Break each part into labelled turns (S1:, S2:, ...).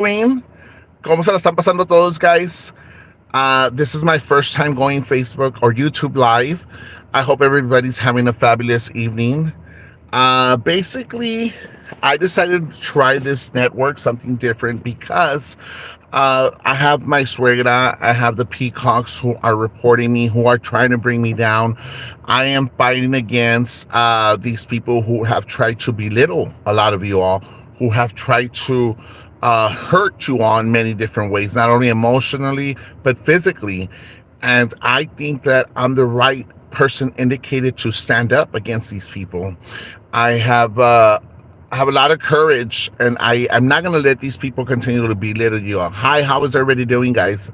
S1: doing? ¿Cómo se la están pasando todos, guys? This is my first time going Facebook or YouTube live. I hope everybody's having a fabulous evening. Basically, I decided to try this network, something different, because I have my suegra, I have the peacocks who are reporting me, who are trying to bring me down. I am fighting against these people who have tried to belittle a lot of you all, who have tried to hurt you on many different ways, not only emotionally, but physically. And I think that I'm the right person indicated to stand up against these people. I have I have a lot of courage, and I'm not going to let these people continue to belittle you. Hi, how is everybody doing, guys?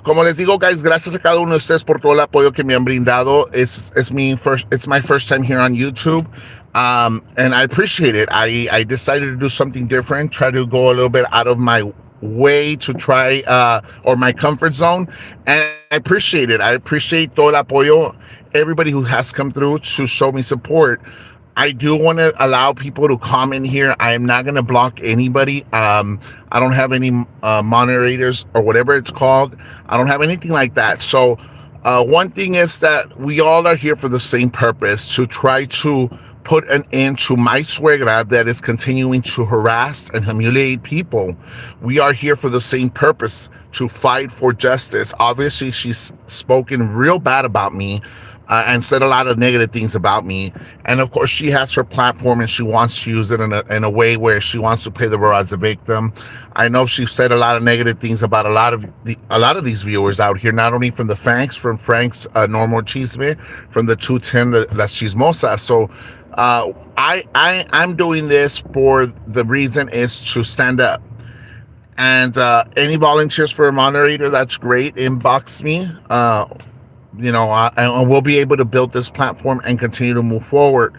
S1: Como les digo, guys, gracias a cada uno de ustedes por todo el apoyo que me han brindado. It's my first time here on YouTube, and I appreciate it. I decided to do something different, try to go a little bit out of my way to try or my comfort zone, and I appreciate it. I appreciate todo el apoyo, everybody who has come through to show me support. I do want to allow people to comment here. I am not going to block anybody. I don't have any moderators or whatever it's called. I don't have anything like that. So one thing is that we all are here for the same purpose, to try to put an end to my suegra that is continuing to harass and humiliate people. We are here for the same purpose, to fight for justice. Obviously, she's spoken real bad about me. And said a lot of negative things about me. And of course, she has her platform and she wants to use it in a way where she wants to play the role as a victim. I know she's said a lot of negative things about a lot of these viewers out here, not only from Frank's Normal Chisme, from the 210 Las Chismosas. So I'm doing this for the reason is to stand up. And any volunteers for a moderator, that's great. Inbox me. And we'll be able to build this platform and continue to move forward.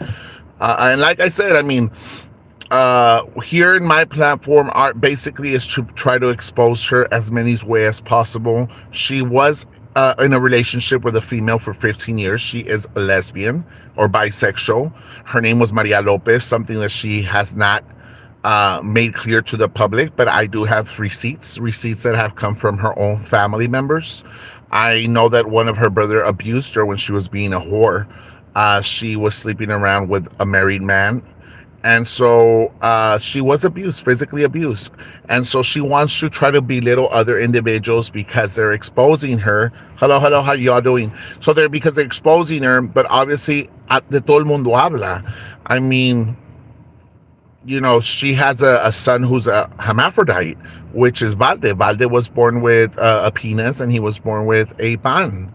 S1: And like I said, I mean, here in my platform, art basically is to try to expose her as many ways as possible. She was in a relationship with a female for 15 years. She is a lesbian or bisexual. Her name was Maria Lopez, something that she has not made clear to the public, but I do have receipts that have come from her own family members. I know that one of her brother abused her when she was being a whore. She was sleeping around with a married man. And so she was abused, physically abused. And so she wants to try to belittle other individuals because they're exposing her. Hello, how y'all doing? So because they're exposing her, but obviously, de todo el mundo habla. I mean, she has a son who's a hermaphrodite, which is Valde. Valde was born with a penis, and he was born with a pan.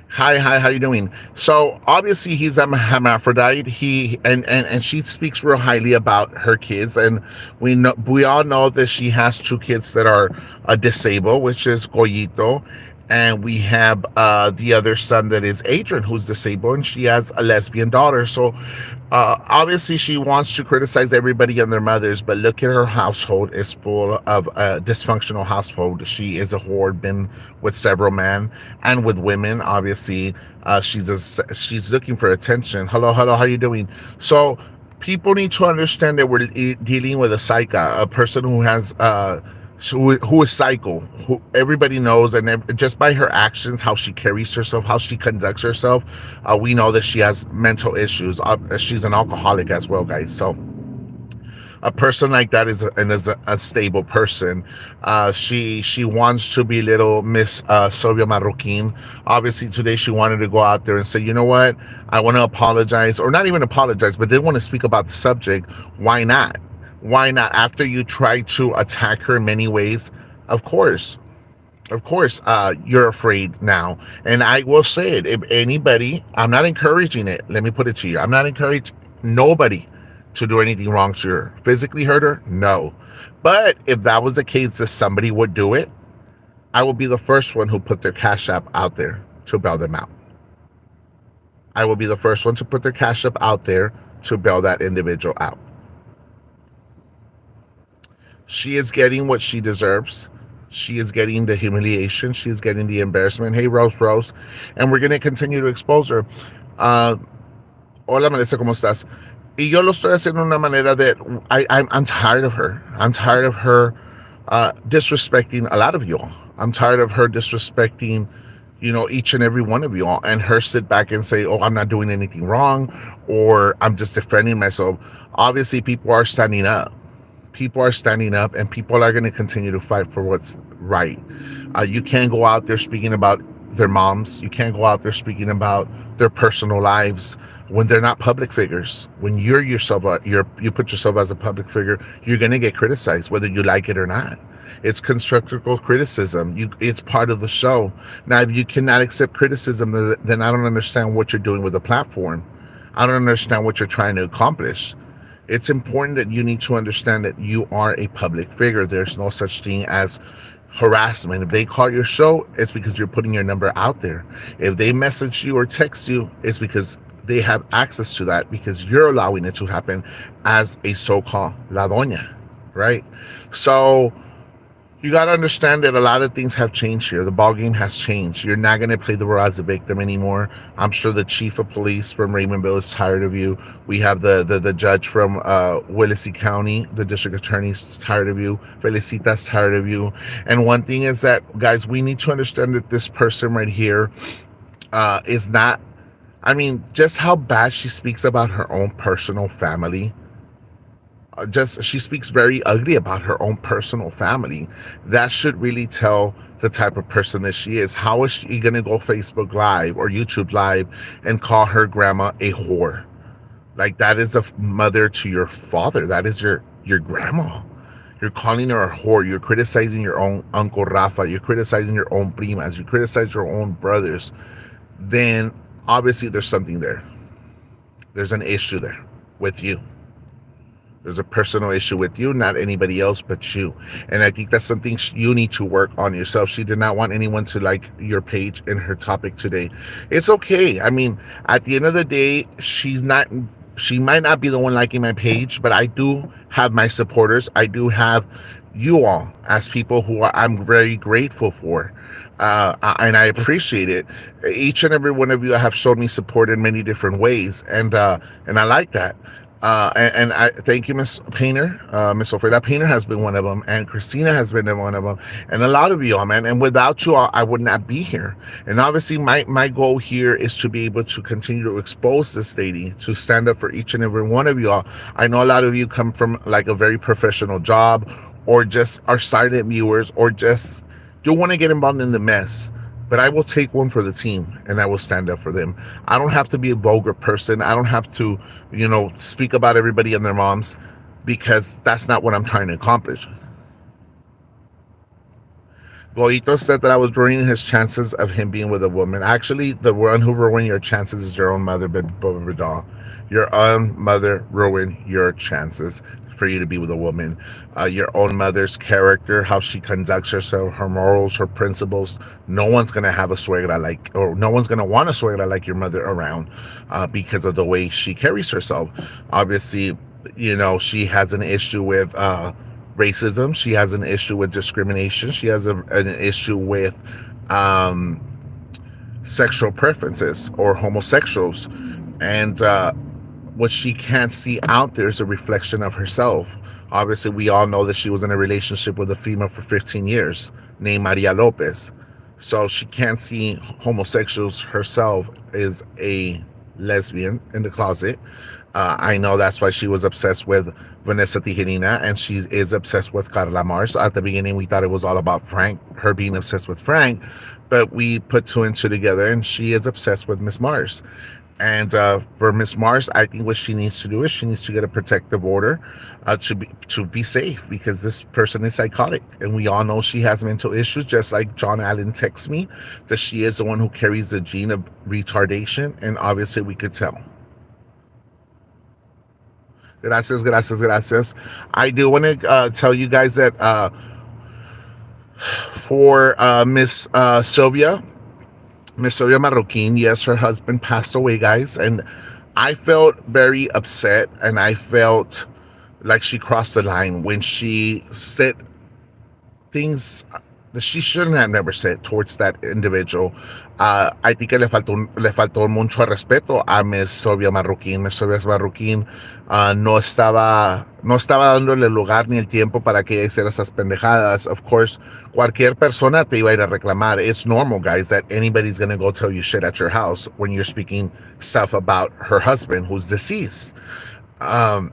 S1: Hi, how you doing? So obviously he's a hermaphrodite. And she speaks real highly about her kids, and we all know that she has two kids that are disabled, which is Goyito, and we have the other son that is Adrian, who's disabled, and she has a lesbian daughter. So obviously she wants to criticize everybody and their mothers, but look at her household is full of a dysfunctional household. She is a whore, been with several men and with women. Obviously, she's looking for attention. Hello, how you doing? So people need to understand that we're dealing with a psycho, a person who has who is psycho, who everybody knows, and just by her actions, how she carries herself, how she conducts herself, we know that she has mental issues. She's an alcoholic as well, guys. So a person like that is a stable person. She wants to be little Miss Sylvia Marroquin. Obviously, today she wanted to go out there and say, you know what, I want to apologize, or not even apologize, but didn't want to speak about the subject. Why not? Why not? After you try to attack her in many ways, of course, you're afraid now. And I will say it, if anybody, I'm not encouraging it. Let me put it to you. I'm not encouraging nobody to do anything wrong to her. Physically hurt her? No. But if that was the case that somebody would do it, I will be the first one who put their Cash App out there to bail them out. I will be the first one to put their Cash App out there to bail that individual out. She is getting what she deserves. She is getting the humiliation. She is getting the embarrassment. Hey, Rose. And we're going to continue to expose her. Hola, Melissa, ¿cómo estás? Y yo lo estoy haciendo de una manera that I'm tired of her. I'm tired of her disrespecting a lot of y'all. I'm tired of her disrespecting, each and every one of y'all, and her sit back and say, "Oh, I'm not doing anything wrong," or "I'm just defending myself." Obviously, people are standing up. People are standing up, and people are going to continue to fight for what's right. You can't go out there speaking about their moms. You can't go out there speaking about their personal lives when they're not public figures. When you're yourself, you put yourself as a public figure, you're going to get criticized, whether you like it or not. It's constructive criticism. It's part of the show. Now, if you cannot accept criticism, then I don't understand what you're doing with the platform. I don't understand what you're trying to accomplish. It's important that you need to understand that you are a public figure. There's no such thing as harassment. If they call your show, it's because you're putting your number out there. If they message you or text you, it's because they have access to that, because you're allowing it to happen as a so-called la doña, right? So you got to understand that a lot of things have changed here. The ball game has changed. You're not going to play the role as a victim anymore. I'm sure the chief of police from Raymondville is tired of you. We have the judge from Willacy County, the district attorney's tired of you. Felicita's tired of you. And one thing is that, guys, we need to understand that this person right here is not, I mean, just how bad she speaks about her own personal family. Just she speaks very ugly about her own personal family. That should really tell the type of person that she is. How is she gonna go Facebook Live or YouTube Live and call her grandma a whore? Like, that is a mother to your father. That is your grandma. You're calling her a whore. You're criticizing your own Uncle Rafa. You're criticizing your own primas. You criticize your own brothers. Then obviously there's something there. There's an issue there with you. There's a personal issue with you, not anybody else but you. And I think that's something you need to work on yourself. She did not want anyone to like your page in her topic today. It's okay. I mean, at the end of the day, she might not be the one liking my page, but I do have my supporters. I do have you all as people who I'm very grateful for. And I appreciate it. Each and every one of you have shown me support in many different ways. And I like that. And I thank you, Miss Painter. Miss Ophelia Painter has been one of them, and Christina has been one of them, and a lot of y'all, man. And without you all, I would not be here. And obviously, my goal here is to be able to continue to expose this lady, to stand up for each and every one of y'all. I know a lot of you come from like a very professional job, or just are silent viewers, or just don't want to get involved in the mess. But I will take one for the team, and I will stand up for them. I don't have to be a vulgar person. I don't have to, speak about everybody and their moms, because that's not what I'm trying to accomplish. Goito said that I was ruining his chances of him being with a woman. Actually, the one who ruined your chances is your own mother, Bidal. Your own mother ruined your chances for you to be with a woman. Your own mother's character, how she conducts herself, her morals, her principles. No one's going to have a suegra like, or no one's going to want a suegra like your mother around because of the way she carries herself. Obviously, she has an issue with racism. She has an issue with discrimination. She has an issue with sexual preferences or homosexuals. And what she can't see out there is a reflection of herself. Obviously, we all know that she was in a relationship with a female for 15 years named Maria Lopez. So she can't see homosexuals herself as a lesbian in the closet. I know that's why she was obsessed with Vanessa Tijerina, and she is obsessed with Carla Mars. At the beginning, we thought it was all about Frank, her being obsessed with Frank, but we put two and two together, and she is obsessed with Miss Mars. And for Miss Mars, I think what she needs to do is she needs to get a protective order to be safe, because this person is psychotic, and we all know she has mental issues. Just like John Allen texts me that she is the one who carries the gene of retardation, and obviously we could tell. Gracias. I do want to tell you guys that for Miss Sylvia Marroquin, yes, her husband passed away, guys, and I felt very upset, and I felt like she crossed the line when she said things that she shouldn't have never said towards that individual. I think que le faltó mucho respeto a Miss Sylvia Marroquín. Miss Sylvia Marroquín no estaba dándole el lugar ni el tiempo para que ella hiciera esas pendejadas. Of course, cualquier persona te iba a ir a reclamar. It's normal, guys, that anybody's going to go tell you shit at your house when you're speaking stuff about her husband who's deceased. Um,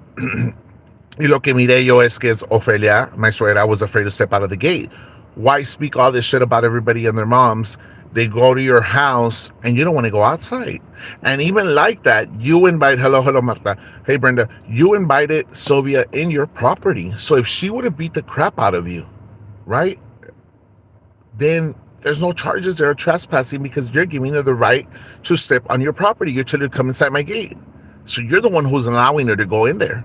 S1: Y lo que miré yo es que es Ofelia, my suegra, was afraid to step out of the gate. Why speak all this shit about everybody and their moms? They go to your house and you don't want to go outside. And even like that, you invite, hello, Marta. Hey, Brenda, you invited Sylvia in your property. So if she would have beat the crap out of you, right? Then there's no charges there of trespassing because you're giving her the right to step on your property. You're telling her to come inside my gate. So you're the one who's allowing her to go in there.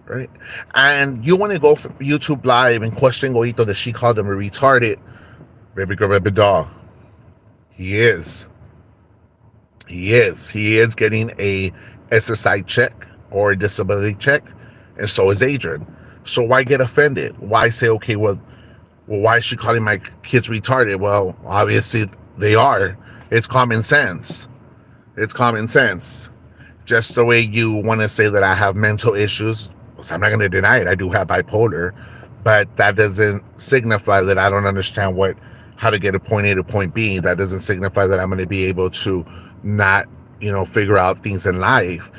S1: Right? And you want to go for YouTube Live and question Goito that she called him a retarded. Baby girl, baby doll. He is. He is. He is getting a SSI check or a disability check, and so is Adrian. So why get offended? Why say, okay, well, why is she calling my kids retarded? Well, obviously they are. It's common sense. It's common sense. Just the way you want to say that I have mental issues, so I'm not going to deny it. I do have bipolar, but that doesn't signify that I don't understand how to get a point A to point B. That doesn't signify that I'm going to be able to not, figure out things in life.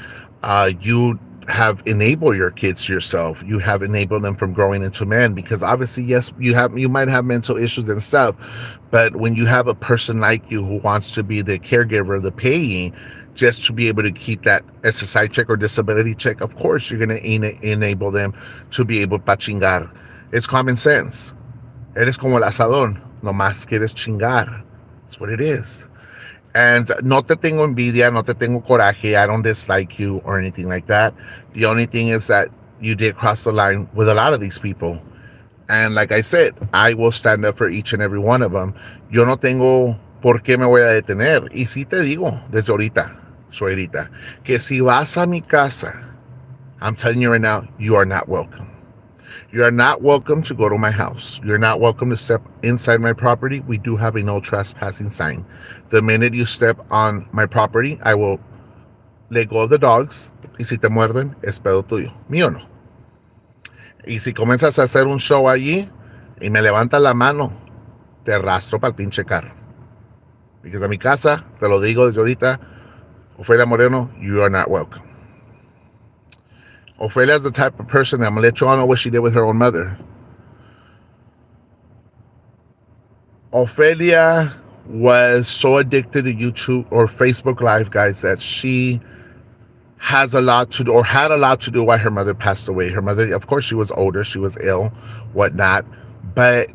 S1: You have enabled your kids yourself. You have enabled them from growing into men because obviously, yes, you might have mental issues and stuff, but when you have a person like you who wants to be the caregiver, the payee, just to be able to keep that SSI check or disability check, of course, you're going to enable them to be able to chingar. It's common sense. Eres como el asadón, nomás quieres chingar. That's what it is. And no te tengo envidia, no te tengo coraje. I don't dislike you or anything like that. The only thing is that you did cross the line with a lot of these people. And like I said, I will stand up for each and every one of them. Yo no tengo por qué me voy a detener. Y sí te digo, desde ahorita, suegrita, que si vas a mi casa, I'm telling you right now, you are not welcome. You are not welcome to go to my house. You're not welcome to step inside my property. We do have a no trespassing sign. The minute you step on my property, I will let go of the dogs. Y si te muerden, es pedo tuyo. Mío no. Y si comienzas a hacer un show allí y me levantas la mano, te arrastro para el pinche carro. Because a mi casa, te lo digo desde ahorita, Ofelia Moreno, you are not welcome. Ofelia is the type of person that I'm going to let you all know what she did with her own mother. Ofelia was so addicted to YouTube or Facebook Live, guys, that she has a lot to do or had a lot to do why her mother passed away. Her mother, of course, she was older, she was ill, whatnot. But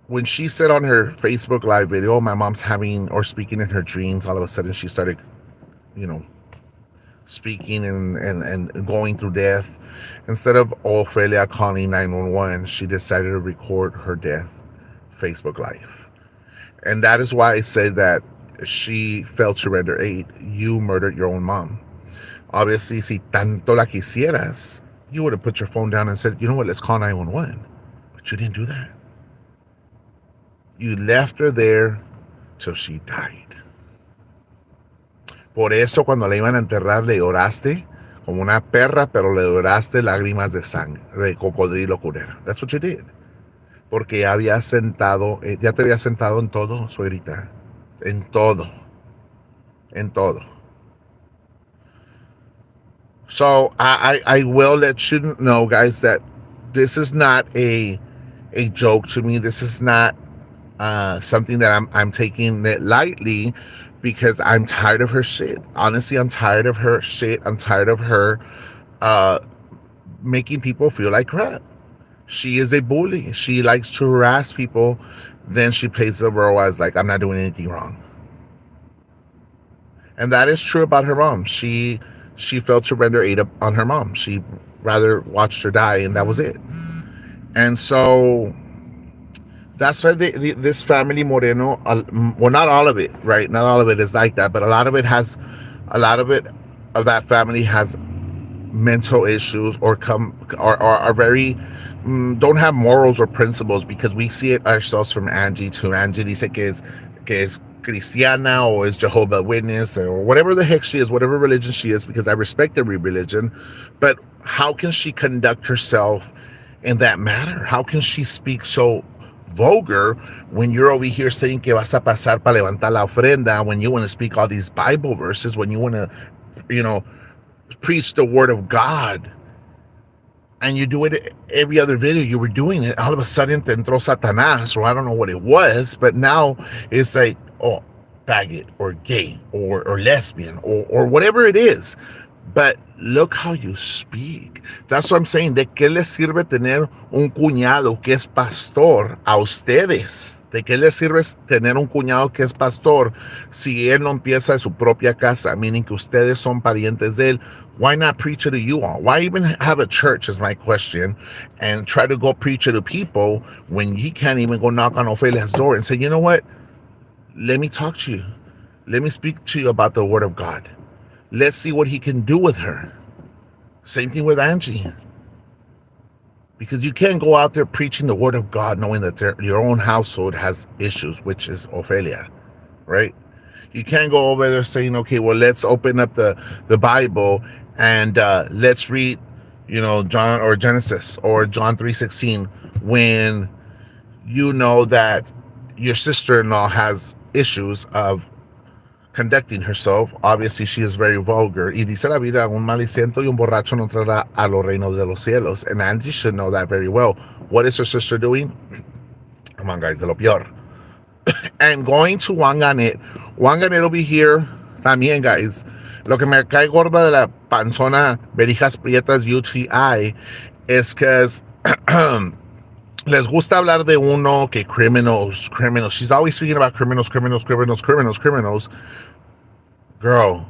S1: when she said on her Facebook Live video, my mom's having or speaking in her dreams, all of a sudden she started, speaking and going through death. Instead of Ophelia calling 911, she decided to record her death Facebook Live. And that is why I say that she failed to render aid. You murdered your own mom. Obviously, si tanto la quisieras, you would have put your phone down and said, you know what, let's call 911. But you didn't do that. You left her there till she died. Por eso cuando la iban a enterrar le lloraste como una perra, pero le lloraste lágrimas de sangre, de cocodrilo culera. That's what you did. Porque ya te había sentado en todo, suegrita. En todo. En todo. So I will let you know, guys, that this is not a joke to me. This is not something that I'm taking it lightly. Because I'm tired of her shit. Honestly, I'm tired of her shit. I'm tired of her making people feel like crap. She is a bully. She likes to harass people. Then she plays the role as like, I'm not doing anything wrong. And that is true about her mom. She failed to render aid on her mom. She rather watched her die, and that was it. And so that's why this family Moreno, well, not all of it, right? Not all of it is like that, but a lot of that family has mental issues or are very don't have morals or principles, because we see it ourselves from Angie too. Angie dice que es cristiana or is Jehovah Witness or whatever the heck she is, whatever religion she is, because I respect every religion. But how can she conduct herself in that matter? How can she speak so vulgar when you're over here saying que vas a pasar para levantar la ofrenda, when you want to speak all these Bible verses, when you want to, you know, preach the word of God, and you do it every other video you were doing it, all of a sudden te entró Satanás, or I don't know what it was, but now it's like, oh, faggot, or gay, or lesbian, or whatever it is. But look how you speak. That's what I'm saying. ¿De qué les sirve tener un cuñado que es pastor a ustedes? ¿De qué les sirve tener un cuñado que es pastor si él no empieza de su propia casa? Meaning que ustedes son parientes de él. Why not preach it to you all? Why even have a church is my question, and try to go preach it to people when you can't even go knock on Ofelia's door and say, you know what? Let me talk to you. Let me speak to you about the word of God. Let's see what he can do with her. Same thing with Angie. Because you can't go out there preaching the word of God knowing that your own household has issues, which is Ophelia, right? You can't go over there saying, okay, well, let's open up the Bible and let's read, John or Genesis or John 3:16 when you know that your sister-in-law has issues of conducting herself. Obviously, she is very vulgar. Y dice la Biblia, un maliciento y un borracho no entrará a los reinos de los cielos. And Angie should know that very well. What is her sister doing? Come on, guys, de lo peor. And going to Wanganet. Wanganet will be here también, guys. Lo que me cae gorda de la panzona Berijas Prietas UTI es que les gusta hablar de uno que criminals. She's always speaking about criminals. Girl,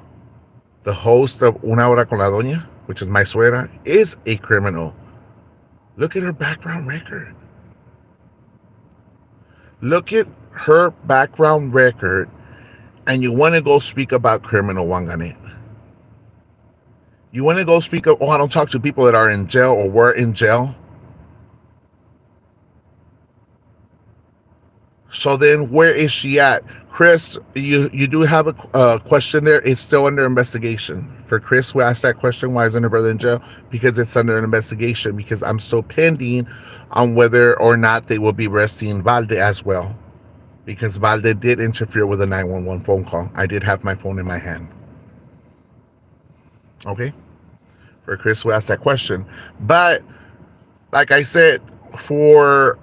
S1: the host of Una Hora con la Doña, which is my suegra, is a criminal. Look at her background record. Look at her background record, and you want to go speak about criminal Wanganet. You want to go speak of, I don't talk to people that are in jail or were in jail. So then where is she at? Chris, you do have a question there. It's still under investigation. For Chris, who asked that question, why isn't her brother in jail? Because it's under an investigation, because I'm still pending on whether or not they will be arresting Valde as well. Because Valde did interfere with a 911 phone call. I did have my phone in my hand. Okay? For Chris, who asked that question. But, like I said, for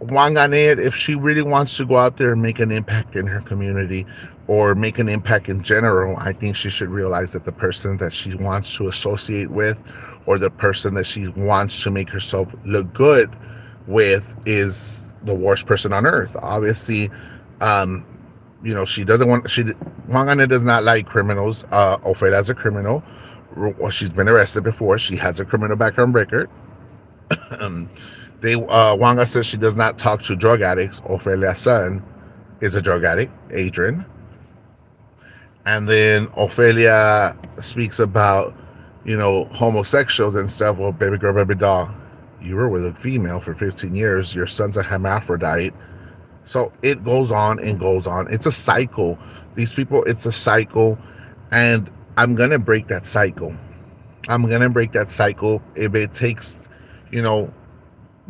S1: Wanganet, if she really wants to go out there and make an impact in her community or make an impact in general, I think she should realize that the person that she wants to associate with or the person that she wants to make herself look good with is the worst person on earth. Obviously, Wanganet does not like criminals. Ofelia's a criminal. She's been arrested before. She has a criminal background record. Wanga says she does not talk to drug addicts. Ofelia's son is a drug addict, Adrian. And then Ophelia speaks about, homosexuals and stuff. Well, baby girl, baby doll, you were with a female for 15 years. Your son's a hermaphrodite. So it goes on and goes on. It's a cycle. These people, it's a cycle. And I'm going to break that cycle. If it takes,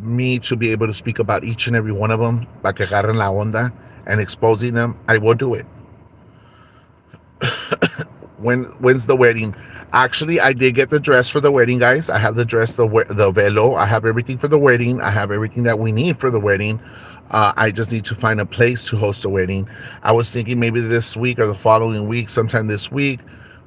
S1: me to be able to speak about each and every one of them, para que agarren la onda, and exposing them, I will do it. When's the wedding? Actually, I did get the dress for the wedding, guys. I have the dress, the velo. I have everything for the wedding. I have everything that we need for the wedding. I just need to find a place to host a wedding. I was thinking maybe this week or the following week, sometime this week,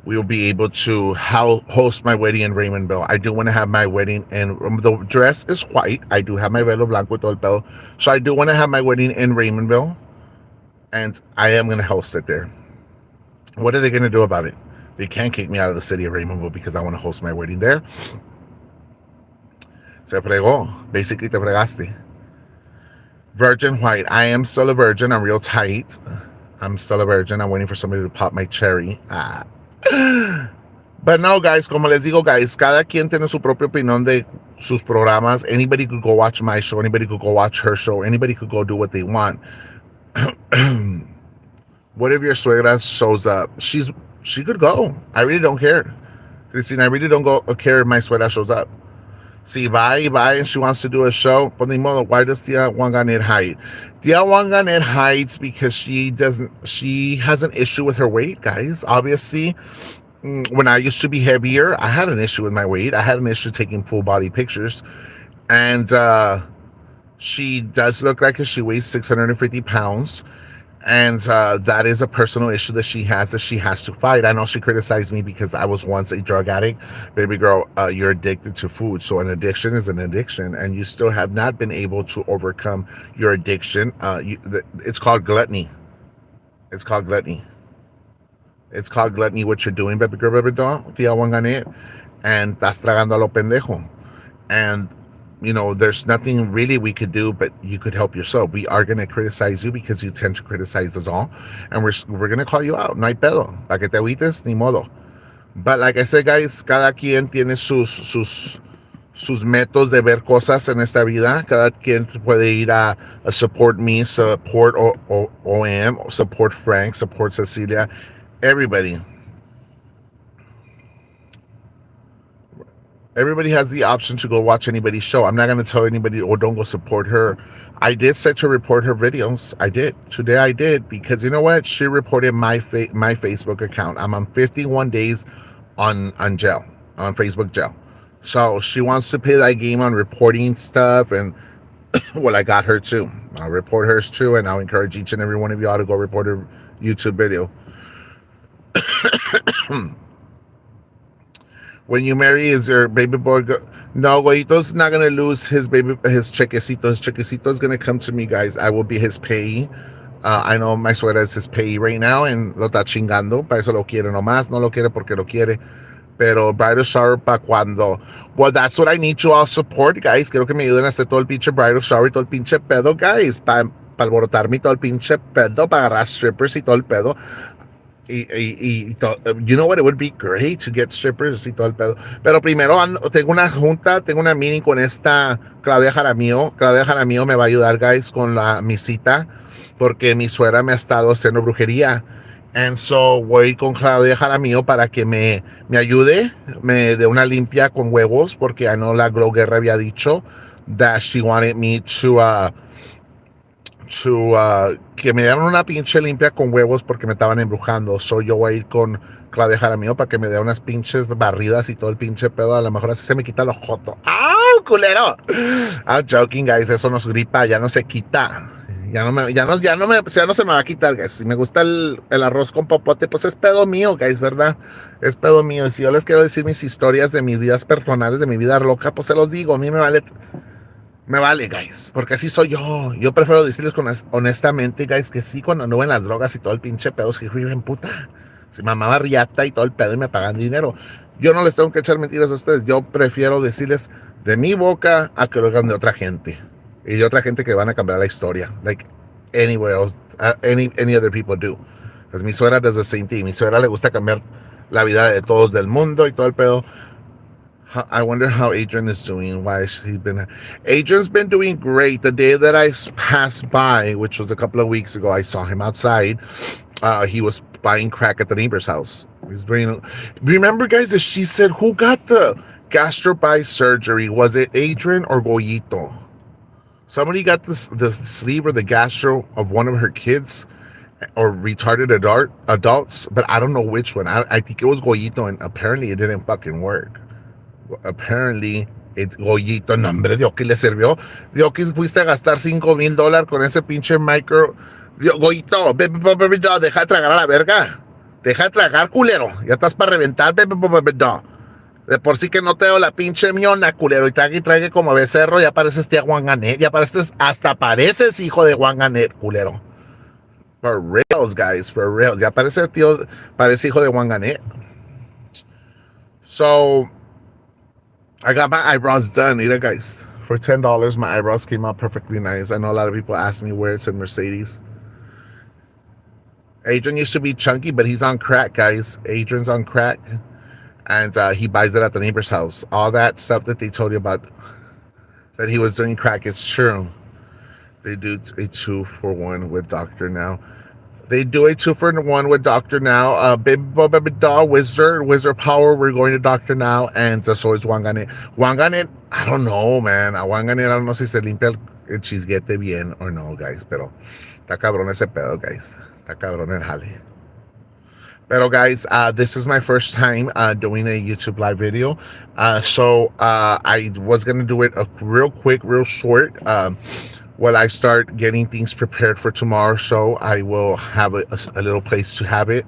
S1: we will be able to host my wedding in Raymondville. I do want to have my wedding, and the dress is white. I do have my velo blanco todo el pelo. So I do want to have my wedding in Raymondville, and I am going to host it there. What are they going to do about it? They can't kick me out of the city of Raymondville because I want to host my wedding there. Se fregó. Basically, te fregaste. Virgin white. I am still a virgin. I'm real tight. I'm still a virgin. I'm waiting for somebody to pop my cherry. But no, guys, como les digo, guys, cada quien tiene su propia opinión de sus programas. Anybody could go watch my show. Anybody could go watch her show. Anybody could go do what they want. What if your suegra shows up? She could go. I really don't care. Cristina, I really don't care if my suegra shows up. See, bye, and she wants to do a show. But ni modo, why does Tia Wanganet hide? Tia Wanganet hides because she has an issue with her weight, guys. Obviously, when I used to be heavier, I had an issue with my weight. I had an issue taking full body pictures. And she does look like she weighs 650 pounds. And that is a personal issue that she has to fight. I know she criticized me because I was once a drug addict. Baby girl, you're addicted to food. So an addiction is an addiction, and you still have not been able to overcome your addiction. It's called gluttony. It's called gluttony. It's called gluttony, what you're doing, baby girl, baby doll, tía Wanganet, and estás tragando a lo pendejo. And there's nothing really we could do, but you could help yourself. We are going to criticize you because you tend to criticize us all, and we're going to call you out. No hay pedo. Para que te agüites, ni modo. But like I said, guys, cada quien tiene sus métodos de ver cosas en esta vida. Cada quien puede ir a support me, support OM, support Frank, support Cecilia, everybody. Everybody has the option to go watch anybody's show. I'm not going to tell anybody, oh, don't go support her. I did set to report her videos. I did. Today I did, because you know what? She reported my Facebook account. I'm on 51 days on jail, on Facebook jail. So she wants to play that game on reporting stuff, and well, I got her too. I'll report hers too, and I'll encourage each and every one of y'all to go report her YouTube video. When you marry, is your baby boy no, Guayito's not gonna lose his chequecito. His chequecito is gonna come to me, guys. I will be his payee. I know my suegra is his payee right now, and lo está chingando. Para eso lo quiere nomás. No lo quiere porque lo quiere. Pero bridal shower para cuando. Well, that's what I need you all support, guys. Quiero que me ayuden a hacer todo el pinche bridal shower y todo el pinche pedo, guys. Para alborotarme todo el pinche pedo, para agarrar strippers y todo el pedo. You know what, it would be great to get strippers y todo el pedo. Pero primero tengo una meeting con esta Claudia Jaramillo. Claudia Jaramillo me va a ayudar, guys, con la misita, porque mi suegra me ha estado haciendo brujería. And so voy con Claudia Jaramillo para que me ayude, me dé una limpia con huevos, porque I know la Glow Guerra había dicho that she wanted me to que me dieran una pinche limpia con huevos porque me estaban embrujando. So yo voy a ir con Claudia Jaramillo para que me dé unas pinches barridas y todo el pinche pedo. A lo mejor así se me quita lo joto. ¡Ah, culero! I'm joking, guys. Eso nos gripa, ya no se quita. Ya no se me va a quitar, guys. Si me gusta el arroz con popote, pues es pedo mío, guys, ¿verdad? Es pedo mío. Y si yo les quiero decir mis historias de mis vidas personales, de mi vida loca, pues se los digo. A mí me vale, guys, porque así soy yo. Yo prefiero decirles honestamente, guys, que sí, cuando anduve en las drogas y todo el pinche pedo, es que en puta. Se mamaba riata y todo el pedo y me pagan dinero. Yo no les tengo que echar mentiras a ustedes. Yo prefiero decirles de mi boca a que lo hagan de otra gente. Y de otra gente que van a cambiar la historia. Like anywhere else, any other people do. Pues mi suegra does the same thing. Mi suegra le gusta cambiar la vida de todos del mundo y todo el pedo. I wonder how Adrian is doing. Why has he been? Adrian's been doing great. The day that I passed by, which was a couple of weeks ago, I saw him outside. He was buying crack at the neighbor's house. Remember, guys, that she said, who got the gastro surgery? Was it Adrian or Goyito? Somebody got the sleeve or the gastro of one of her kids or retarded adults, but I don't know which one. I think it was Goyito, and apparently it didn't fucking work. Apparently, Goyito, no, hombre, Dios, que le sirvió. Dios, que fuiste a gastar $5,000 con ese pinche micro. Dios, Goyito, deja de tragar a la verga. Deja de tragar, culero. Ya estás para reventar, de por sí que no te doy la pinche miona, culero. Y trague como becerro. Ya pareces tía Wanganet. Ya hasta pareces hijo de Wanganet, culero. For reals, guys, for reals. Ya parece hijo de Wanganet. So, I got my eyebrows done, either, guys. For $10, my eyebrows came out perfectly nice. I know a lot of people ask me where it's in Mercedes. Adrian used to be chunky, but he's on crack, guys. Adrian's on crack. and he buys it at the neighbor's house. All that stuff that they told you about that he was doing crack, it's true. They do a 2-for-1 with Doctor Now. They do a 2-for-1 with Doctor Now. Baby doll, wizard power. We're going to Doctor Now, and so is Juan Ganet. Juan Ganet, I don't know, man. A Juan Ganet, I don't know si se limpia el chisguete bien or no, guys. Pero está cabrón ese pedo, guys. Está cabrón el jale. Pero guys, this is my first time doing a YouTube live video. So I was going to do it real quick, real short. While I start getting things prepared for tomorrow's show, I will have a little place to have it.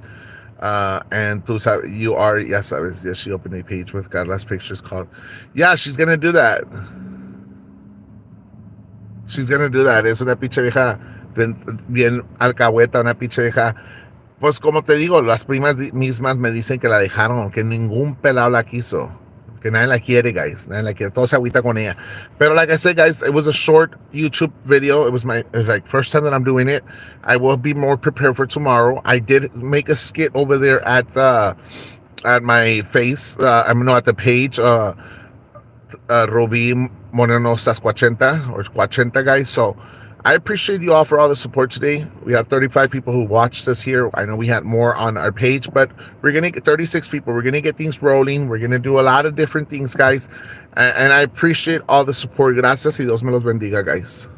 S1: And you are, yes, yes, she opened a page with Carla's pictures called. Yeah, she's going to do that. She's going to do that. Es una pinche vieja bien alcahueta, una pinche vieja. Pues como te digo, las primas mismas me dicen que la dejaron, que ningún pelado la quiso, que nadie la quiere, guys, nadie la quiere, todo se agüita con ella. Pero like I said, guys, it was a short YouTube video. It was my first time that I'm doing it. I will be more prepared for tomorrow. I did make a skit over there at my face. I'm not at the page. Ruby Moreno Sasquachenta or Squachenta, guys. So I appreciate you all for all the support today. We have 35 people who watched us here. I know we had more on our page, but we're going to get 36 people. We're going to get things rolling. We're going to do a lot of different things, guys. And I appreciate all the support. Gracias y Dios me los bendiga, guys.